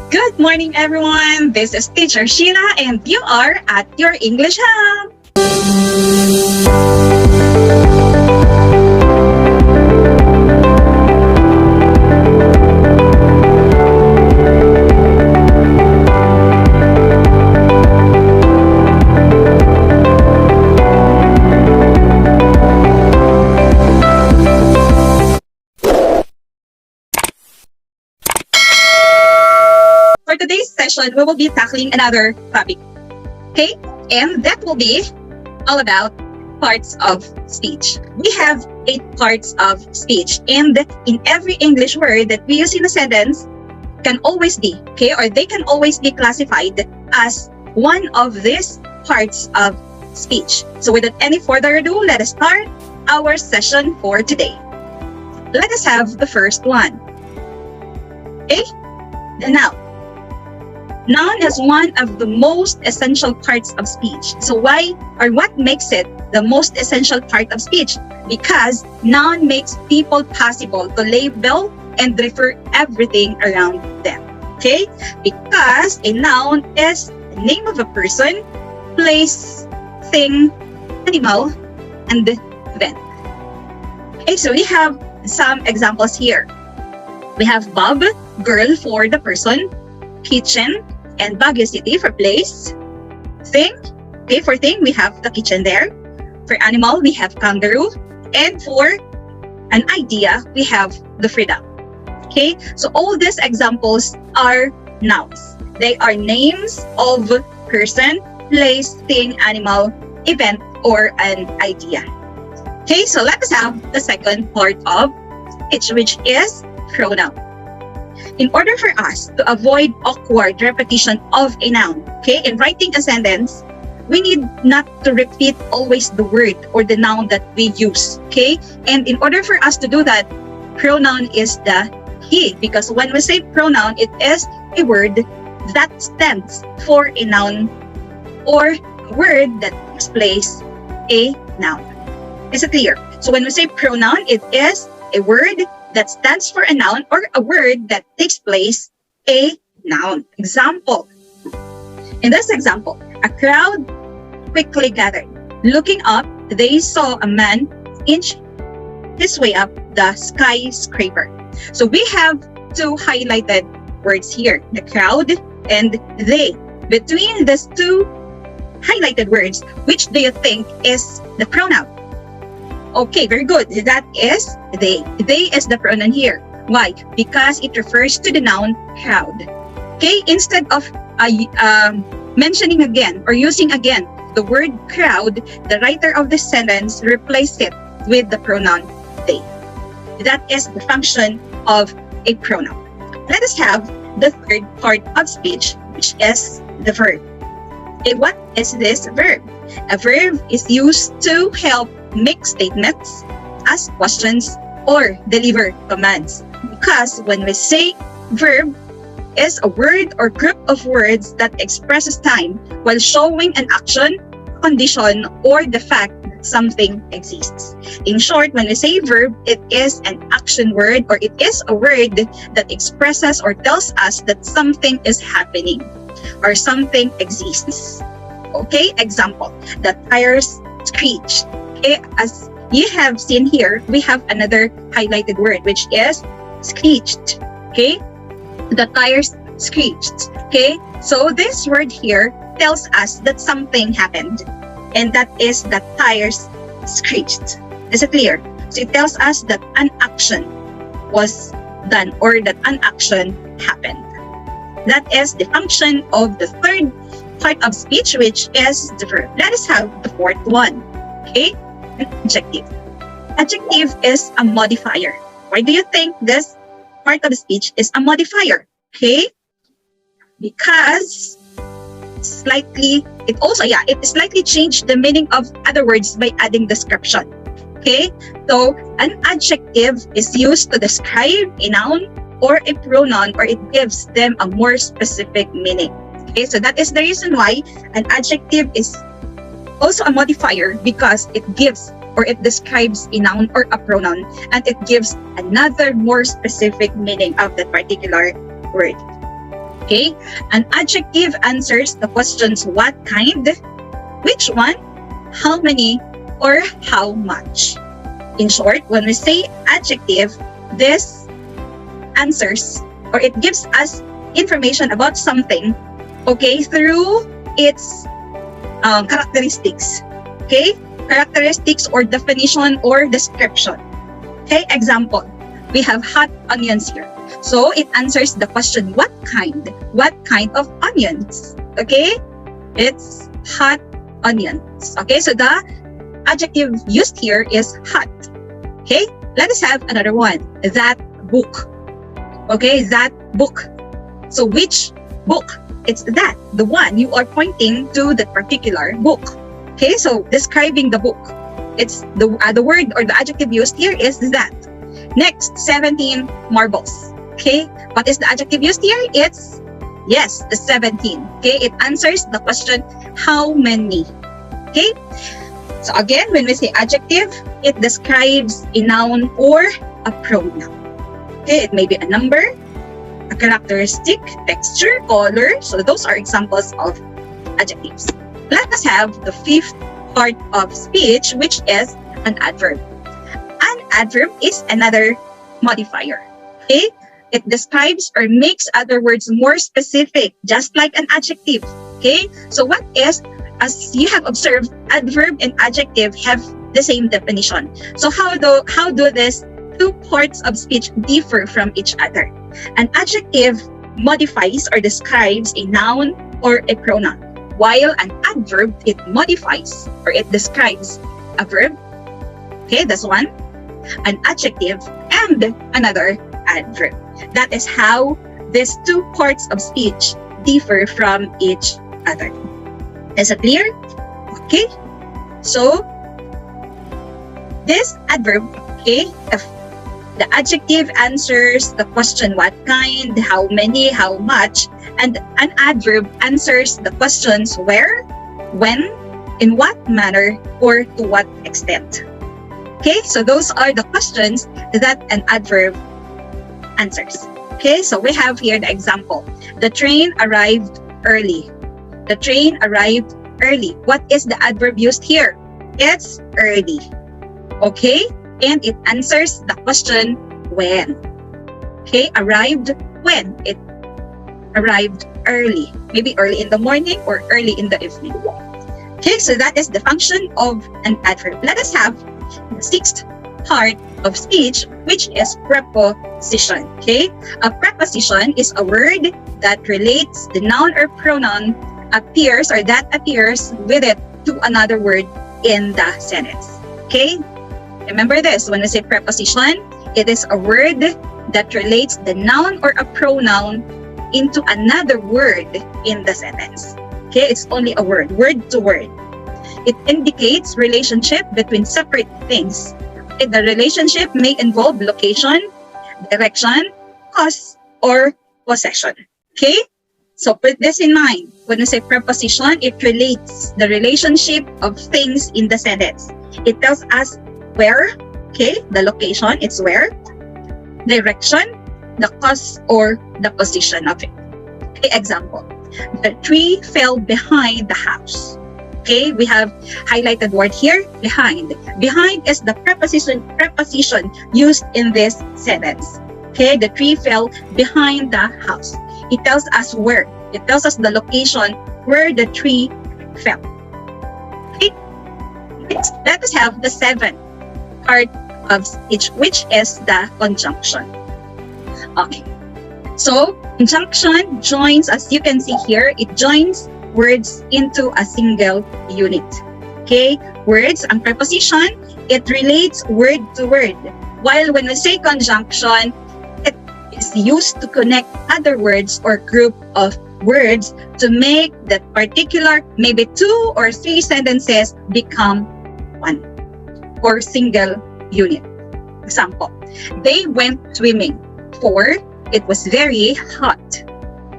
Good morning, everyone. This is Teacher Sheila, and you are at your English Hub. For today's session, we will be tackling another topic, okay? And that will be all about parts of speech. We have 8 parts of speech, and in every English word that we use in a sentence can always be, okay, or they can always be classified as one of these parts of speech. So without any further ado, let us start our session for today. Let us have the first one, okay? The noun. Noun is one of the most essential parts of speech. So why or what makes it the most essential part of speech? Because noun makes people possible to label and refer everything around them. Okay? Because a noun is the name of a person, place, thing, animal, and event. Okay, so we have some examples here. We have Bob, girl for the person, kitchen, and Baguio City for place. Thing, okay, for thing, we have the kitchen there. For animal, we have kangaroo. And for an idea, we have the freedom. Okay, so all these examples are nouns. They are names of person, place, thing, animal, event, or an idea. Okay, so let us have the second part of speech, which is pronoun. In order for us to avoid awkward repetition of a noun, okay, in writing a sentence, we need not to repeat always the word or the noun that we use, okay? And in order for us to do that, pronoun is the key, because when we say pronoun, it is a word that stands for a noun or a word that displays a noun. Is it clear? So when we say pronoun, it is a word that stands for a noun or a word that takes place a noun. Example. In this example, a crowd quickly gathered. Looking up, they saw a man inch his way up the skyscraper. So we have 2 highlighted words here, the crowd and they. Between these 2 highlighted words, which do you think is the pronoun? Okay, very good. That is they. They is the pronoun here. Why? Because it refers to the noun crowd. Okay, instead of mentioning again or using again the word crowd, the writer of the sentence replaced it with the pronoun they. That is the function of a pronoun. Let us have the third part of speech, which is the verb. Okay, what is this verb? A verb is used to help make statements, ask questions, or deliver commands. Because when we say verb is a word or group of words that expresses time while showing an action, condition, or the fact that something exists. In short, when we say verb, it is an action word, or it is a word that expresses or tells us that something is happening or something exists. Okay, example, the tires screeched. Okay, as you have seen here, we have another highlighted word, which is screeched. Okay, the tires screeched. Okay, so this word here tells us that something happened, and that is that tires screeched. Is it clear? So it tells us that an action was done or that an action happened. That is the function of the third part of speech, which is the verb. Let us have the fourth one. Okay, adjective. Adjective is a modifier. Why do you think this part of the speech is a modifier? Okay, because it slightly changed the meaning of other words by adding description. Okay, so an adjective is used to describe a noun or a pronoun, or it gives them a more specific meaning. Okay, so that is the reason why an adjective is also a modifier, because it gives or it describes a noun or a pronoun, and it gives another more specific meaning of that particular word. Okay, an adjective answers the questions what kind, which one, how many, or how much. In short, when we say adjective, this answers or it gives us information about something, okay, through its characteristics. Okay, characteristics or definition or description. Okay, example, we have hot onions here. So it answers the question, what kind of onions? Okay, it's hot onions. Okay, so the adjective used here is hot. Okay, let us have another one, that book. Okay, that book. So which book? It's that, the one you are pointing to, the particular book. Okay, so describing the book, it's the word or the adjective used here is that. Next, 17 marbles. Okay, what is the adjective used here? It's, yes, the 17. Okay, it answers the question, how many? Okay, so again, when we say adjective, it describes a noun or a pronoun. Okay, it may be a number, a characteristic, texture, color. So those are examples of adjectives. Let us have the fifth part of speech, which is an adverb. An adverb is another modifier. Okay, it describes or makes other words more specific, just like an adjective. Okay, so what is, as you have observed, adverb and adjective have the same definition. So how do these two parts of speech differ from each other? An adjective modifies or describes a noun or a pronoun, while an adverb, it modifies or it describes a verb. Okay, that's one, an adjective, and another adverb. That is how these two parts of speech differ from each other. Is it clear? Okay, so this adverb, okay, the adjective answers the question what kind, how many, how much, and an adverb answers the questions where, when, in what manner, or to what extent. Okay, so those are the questions that an adverb answers. Okay, so we have here the example. The train arrived early. The train arrived early. What is the adverb used here? It's early. Okay, and it answers the question when. Okay, arrived when? It arrived early. Maybe early in the morning or early in the evening. Okay, so that is the function of an adverb. Let us have the sixth part of speech, which is preposition. Okay, a preposition is a word that relates the noun or pronoun appears or that appears with it to another word in the sentence. Okay, remember this, when we say preposition, it is a word that relates the noun or a pronoun into another word in the sentence. Okay, it's only a word to word. It indicates relationship between separate things. Okay, the relationship may involve location, direction, cause, or possession. Okay, so put this in mind. When we say preposition, it relates the relationship of things in the sentence. It tells us where, okay, the location, it's where, direction, the cause, or the position of it. Okay, example, the tree fell behind the house. Okay, we have highlighted word here, behind. Behind is the preposition used in this sentence. Okay, the tree fell behind the house. It tells us where. It tells us the location where the tree fell. Okay, next, let us have the seventh part of speech, which is the conjunction. Okay, so conjunction joins, as you can see here, it joins words into a single unit. Okay, words and preposition, it relates word to word. While when we say conjunction, it is used to connect other words or group of words to make that particular, maybe 2 or 3 sentences become one or single unit. Example, they went swimming for it was very hot.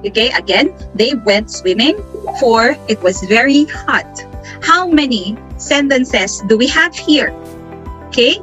Okay, again, they went swimming for it was very hot. How many sentences do we have here? Okay,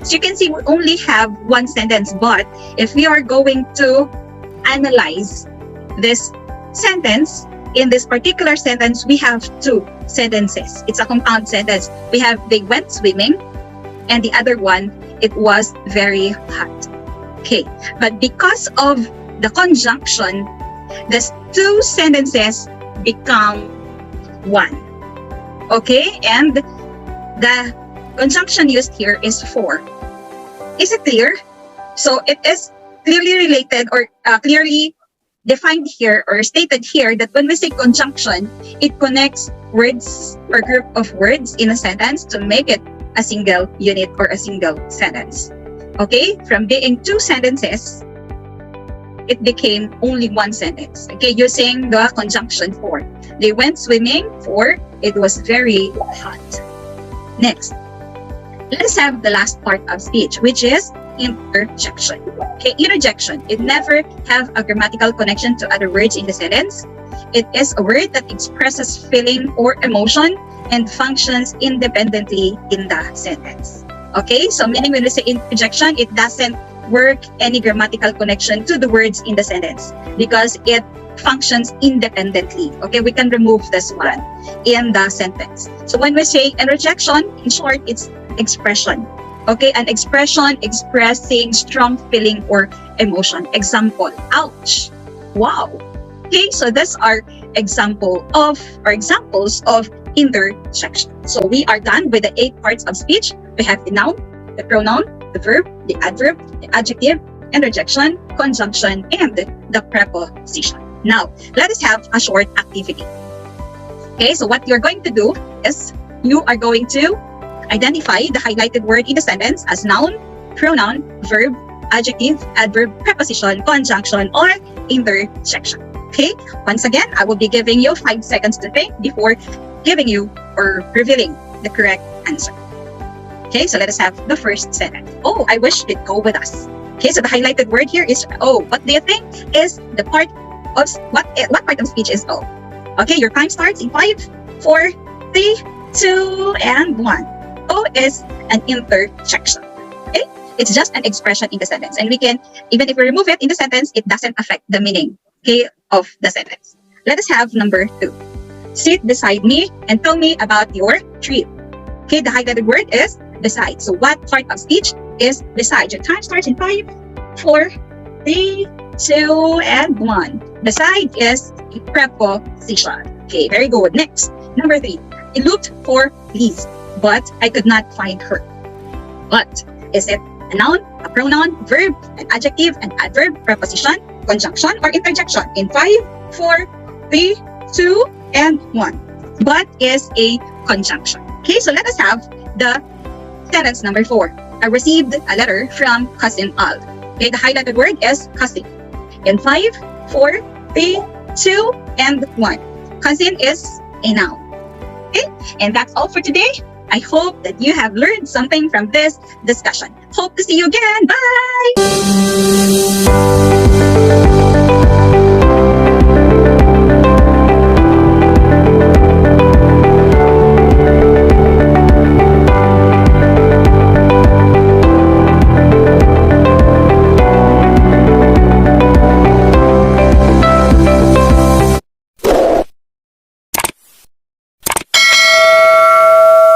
so you can see we only have one sentence, but if we are going to analyze this sentence, in this particular sentence, we have two sentences. It's a compound sentence. We have they went swimming, and the other one, it was very hot. Okay, but because of the conjunction, these two sentences become one. Okay, and the conjunction used here is for. Is it clear? So it is clearly related or clearly defined here or stated here that when we say conjunction, it connects words or group of words in a sentence to make it a single unit or a single sentence. Okay, from being two sentences, it became only one sentence. Okay, using the conjunction for. They went swimming, for it was very hot. Next, let us have the last part of speech, which is interjection. Okay, interjection. It never have a grammatical connection to other words in the sentence. It is a word that expresses feeling or emotion and functions independently in the sentence. Okay, so meaning when we say interjection, it doesn't work any grammatical connection to the words in the sentence because it functions independently. Okay, we can remove this one in the sentence. So when we say interjection, in short, it's expression. Okay, an expression expressing strong feeling or emotion. Example, ouch, wow. Okay, so these are examples of interjection. So we are done with the 8 parts of speech. We have the noun, the pronoun, the verb, the adverb, the adjective, interjection, conjunction, and the preposition. Now, let us have a short activity. Okay, so what you're going to do is you are going to identify the highlighted word in the sentence as noun, pronoun, verb, adjective, adverb, preposition, conjunction, or interjection. Okay, once again, I will be giving you 5 seconds to think before giving you or revealing the correct answer. Okay, so let us have the first sentence. Oh, I wish it'd go with us. Okay, so the highlighted word here is oh. What do you think is the part of what part of speech is oh? Okay, your time starts in 5, 4, 3, 2, and 1. O is an interjection. Okay, it's just an expression in the sentence, and we can, even if we remove it in the sentence, it doesn't affect the meaning, okay, of the sentence. Let us have number 2. Sit beside me and tell me about your trip. Okay, the highlighted word is beside. So what part of speech is beside? Your time starts in 5, 4, 3, 2, and 1. Beside is a preposition. Okay, very good. Next, number 3. I looked for Liz, but I could not find her. What? Is it a noun, a pronoun, verb, an adjective, an adverb, preposition, conjunction, or interjection? In 5, 4, 3, 2, and 1. But is a conjunction. Okay, so let us have the sentence number 4. I received a letter from cousin Al. Okay, the highlighted word is cousin. In 5, 4, 3, 2, and 1. Cousin is a noun. Okay, and that's all for today. I hope that you have learned something from this discussion. Hope to see you again. Bye!